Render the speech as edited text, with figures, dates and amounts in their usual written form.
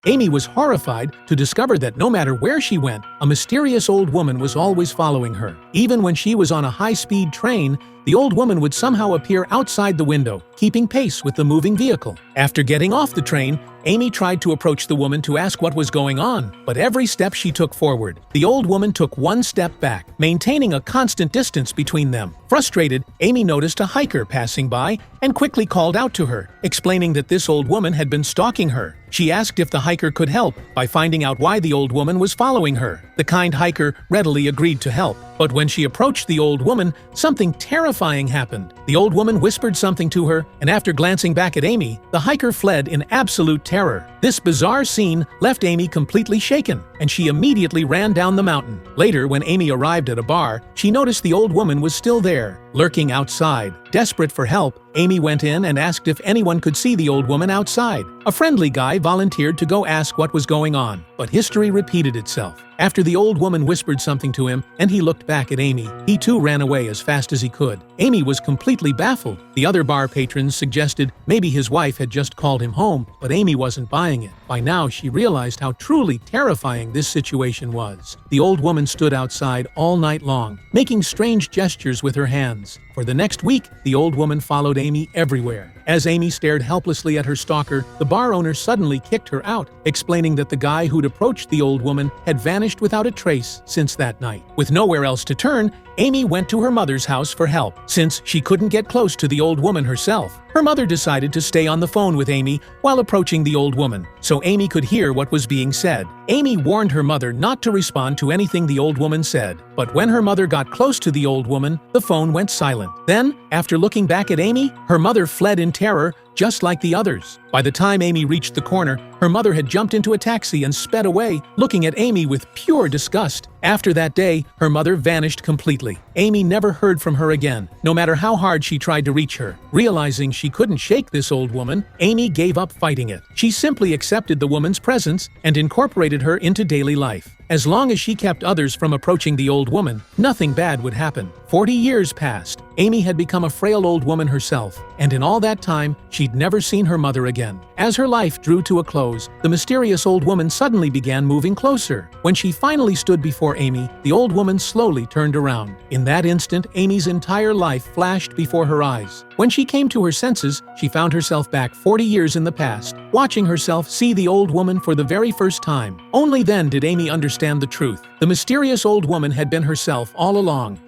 Amy was horrified to discover that no matter where she went, a mysterious old woman was always following her. Even when she was on a high-speed train, the old woman would somehow appear outside the window, keeping pace with the moving vehicle. After getting off the train, Amy tried to approach the woman to ask what was going on, but every step she took forward, the old woman took one step back, maintaining a constant distance between them. Frustrated, Amy noticed a hiker passing by and quickly called out to her, explaining that this old woman had been stalking her. She asked if the hiker could help by finding out why the old woman was following her. The kind hiker readily agreed to help, but when she approached the old woman, something terrifying happened. The old woman whispered something to her, and after glancing back at Amy, the hiker fled in absolute terror. This bizarre scene left Amy completely shaken, and she immediately ran down the mountain. Later, when Amy arrived at a bar, she noticed the old woman was still there, lurking outside. Desperate for help, Amy went in and asked if anyone could see the old woman outside. A friendly guy volunteered to go ask what was going on, but history repeated itself. After the old woman whispered something to him and he looked back at Amy, he too ran away as fast as he could. Amy was completely baffled. The other bar patrons suggested maybe his wife had just called him home, but Amy wasn't buying it. By now, she realized how truly terrifying this situation was. The old woman stood outside all night long, making strange gestures with her hands. For the next week, the old woman followed Amy everywhere. As Amy stared helplessly at her stalker, the bar owner suddenly kicked her out, explaining that the guy who'd approached the old woman had vanished without a trace since that night. With nowhere else to turn, Amy went to her mother's house for help. Since she couldn't get close to the old woman herself, her mother decided to stay on the phone with Amy while approaching the old woman, so Amy could hear what was being said. Amy warned her mother not to respond to anything the old woman said, but when her mother got close to the old woman, the phone went silent. Then, after looking back at Amy, her mother fled in terror, just like the others. By the time Amy reached the corner, her mother had jumped into a taxi and sped away, looking at Amy with pure disgust. After that day, her mother vanished completely. Amy never heard from her again, no matter how hard she tried to reach her. Realizing she couldn't shake this old woman, Amy gave up fighting it. She simply accepted the woman's presence and incorporated her into daily life. As long as she kept others from approaching the old woman, nothing bad would happen. 40 years passed. Amy had become a frail old woman herself, and in all that time, she'd never seen her mother again. As her life drew to a close, the mysterious old woman suddenly began moving closer. When she finally stood before Amy, the old woman slowly turned around. In that instant, Amy's entire life flashed before her eyes. When she came to her senses, she found herself back 40 years in the past, watching herself see the old woman for the very first time. Only then did Amy understand the truth. The mysterious old woman had been herself all along.